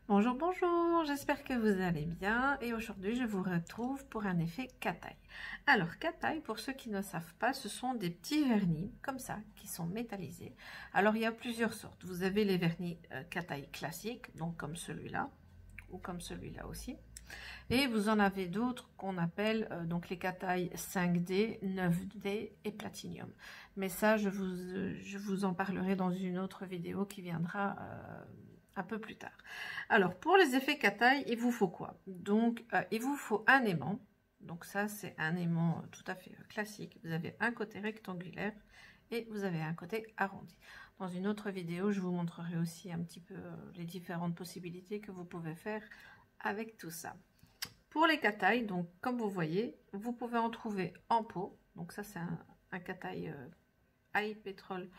Bonjour, bonjour, j'espère que vous allez bien et aujourd'hui je vous retrouve pour un effet Cat-Eye. Alors Cat-Eye, pour ceux qui ne savent pas, ce sont des petits vernis comme ça qui sont métallisés. Alors il y a plusieurs sortes, vous avez les vernis Cat-Eye classiques, donc comme celui-là ou comme celui-là aussi. Et vous en avez d'autres qu'on appelle donc les Cat-Eye 5D, 9D et Platinum. Mais ça, je vous en parlerai dans une autre vidéo qui viendra un peu plus tard. Alors, pour les effets Cat-Eye, il vous faut quoi? Donc, il vous faut un aimant. Donc ça, c'est un aimant tout à fait classique. Vous avez un côté rectangulaire et vous avez un côté arrondi. Dans une autre vidéo, je vous montrerai aussi un petit peu les différentes possibilités que vous pouvez faire avec tout ça. Pour les Cat-Eye, donc comme vous voyez, vous pouvez en trouver en pot. Donc ça, c'est un Cat-Eye Eye Petrol,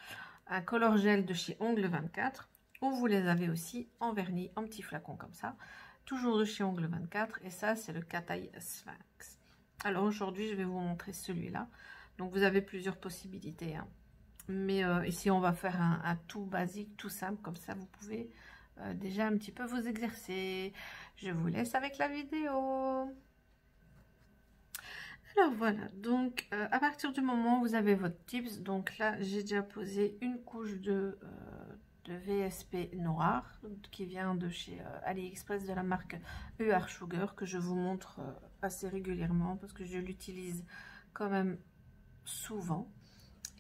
un color gel de chez Ongle 24. Ou vous les avez aussi en vernis, en petits flacons comme ça, toujours de chez Ongle 24, et ça c'est le Cat-Eye Sphinx. Alors aujourd'hui je vais vous montrer celui-là, donc vous avez plusieurs possibilités, hein. Mais ici on va faire un tout basique, tout simple, comme ça vous pouvez déjà un petit peu vous exercer. Je vous laisse avec la vidéo. Alors voilà, donc à partir du moment où vous avez votre tips, donc là j'ai déjà posé une couche de VSP noir qui vient de chez AliExpress de la marque UR Sugar, que je vous montre assez régulièrement parce que je l'utilise quand même souvent.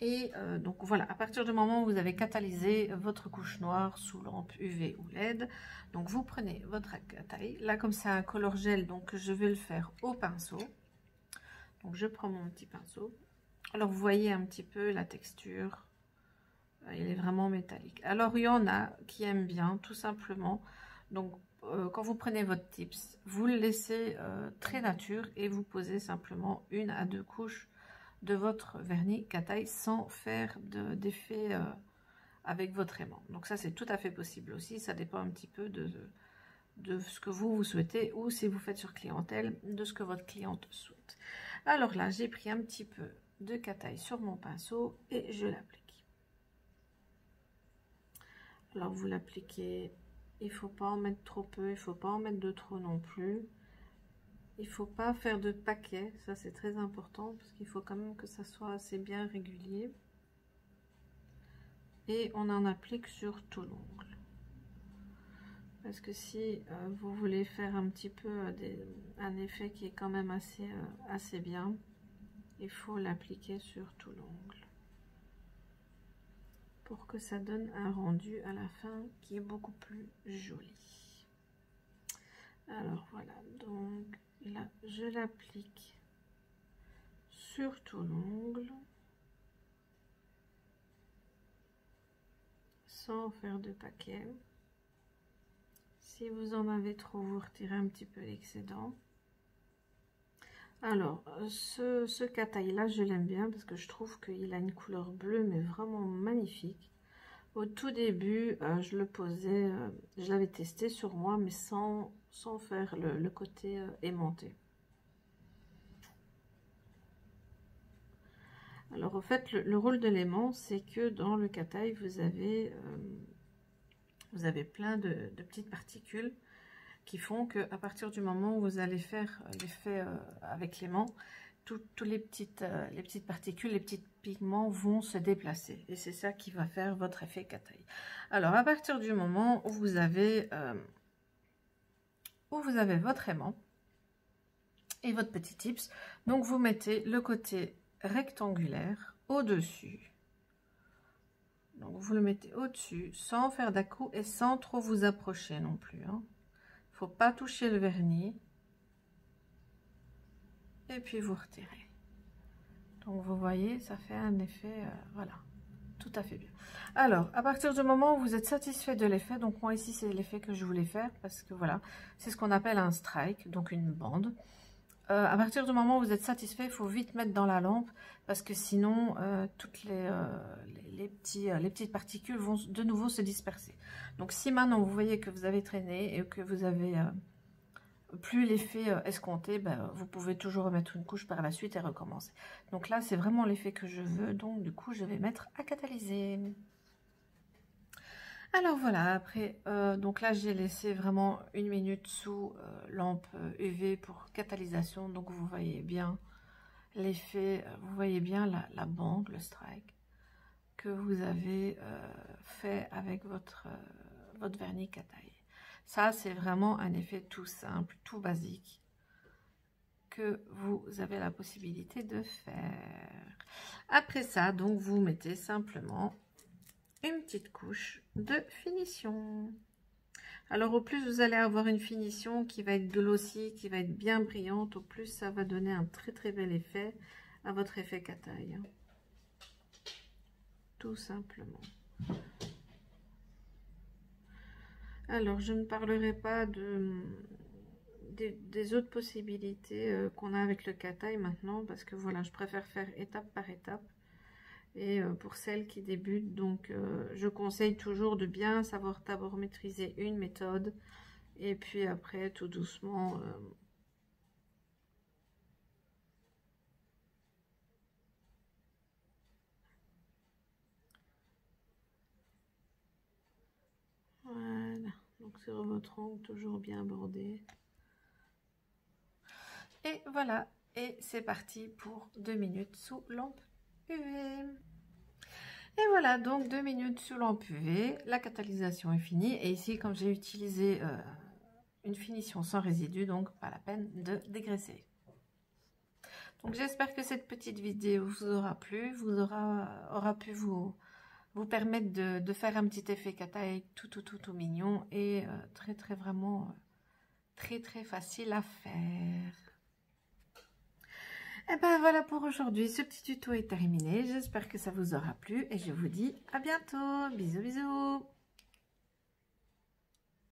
Et donc voilà, à partir du moment où vous avez catalysé votre couche noire sous lampe UV ou LED, donc vous prenez votre Cat-Eye. Là comme c'est un color gel, donc je vais le faire au pinceau. Donc je prends mon petit pinceau. Alors vous voyez un petit peu la texture. Il est vraiment métallique. Alors il y en a qui aiment bien tout simplement. Donc quand vous prenez votre tips, vous le laissez très nature et vous posez simplement 1 à 2 couches de votre vernis Cat-Eye sans faire d'effet avec votre aimant. Donc ça c'est tout à fait possible aussi. Ça dépend un petit peu de ce que vous souhaitez, ou si vous faites sur clientèle, de ce que votre cliente souhaite. Alors là j'ai pris un petit peu de Cat-Eye sur mon pinceau et je l'applique. Alors vous l'appliquez, il faut pas en mettre trop peu, il faut pas en mettre de trop non plus. Il faut pas faire de paquets, ça c'est très important parce qu'il faut quand même que ça soit assez bien régulier. Et on en applique sur tout l'ongle. Parce que si vous voulez faire un petit peu un effet qui est quand même assez bien, il faut l'appliquer sur tout l'ongle, pour que ça donne un rendu à la fin qui est beaucoup plus joli. Alors voilà, donc là je l'applique sur tout l'ongle sans faire de paquet. Si vous en avez trop, vous retirez un petit peu l'excédent. Alors ce Cat-Eye là je l'aime bien parce que je trouve qu'il a une couleur bleue mais vraiment magnifique. Au tout début, je le posais, je l'avais testé sur moi, mais sans faire le côté aimanté. Alors, en fait, le rôle de l'aimant, c'est que dans le Cat-Eye, vous avez plein de petites particules qui font que à partir du moment où vous allez faire l'effet avec l'aimant, toutes les petites particules, les petits pigments vont se déplacer. Et c'est ça qui va faire votre effet Cat-Eye. Alors, à partir du moment où vous avez votre aimant et votre petit tips, donc vous mettez le côté rectangulaire au-dessus. Donc, vous le mettez au-dessus sans faire d'à-coups et sans trop vous approcher non plus, hein. Faut pas toucher le vernis. Et puis vous retirez. Donc vous voyez, ça fait un effet, voilà, tout à fait bien. Alors, à partir du moment où vous êtes satisfait de l'effet, donc moi ici c'est l'effet que je voulais faire, parce que voilà, c'est ce qu'on appelle un strike, donc une bande. À partir du moment où vous êtes satisfait, il faut vite mettre dans la lampe, parce que sinon, toutes les petites particules vont de nouveau se disperser. Donc si maintenant vous voyez que vous avez traîné et que vous avez plus l'effet escompté, ben, vous pouvez toujours remettre une couche par la suite et recommencer. Donc là, c'est vraiment l'effet que je veux, donc du coup, je vais mettre à catalyser. Alors voilà, après, donc là j'ai laissé vraiment 1 minute sous lampe UV pour catalysation, donc vous voyez bien l'effet, vous voyez bien la bande, le strike que vous avez fait avec votre vernis Kataï. Ça c'est vraiment un effet tout simple, tout basique que vous avez la possibilité de faire. Après ça, donc vous mettez simplement une petite couche de finition. Alors au plus vous allez avoir une finition qui va être glossy, qui va être bien brillante, au plus ça va donner un très bel effet à votre effet Kataï. Tout simplement. Alors je ne parlerai pas des autres possibilités qu'on a avec le Kataï maintenant, parce que voilà, je préfère faire étape par étape. Et pour celles qui débutent, donc je conseille toujours de bien savoir d'abord maîtriser une méthode et puis après tout doucement voilà, donc sur votre ongle toujours bien bordé. Et voilà, et c'est parti pour 2 minutes sous lampe UV. Et voilà, donc 2 minutes sous lampe UV, la catalysation est finie. Et ici, comme j'ai utilisé une finition sans résidus, donc pas la peine de dégraisser. Donc j'espère que cette petite vidéo vous aura plu, aura pu vous permettre de faire un petit effet Kataï tout mignon et vraiment très facile à faire. Et ben voilà pour aujourd'hui, ce petit tuto est terminé, j'espère que ça vous aura plu et je vous dis à bientôt, bisous bisous.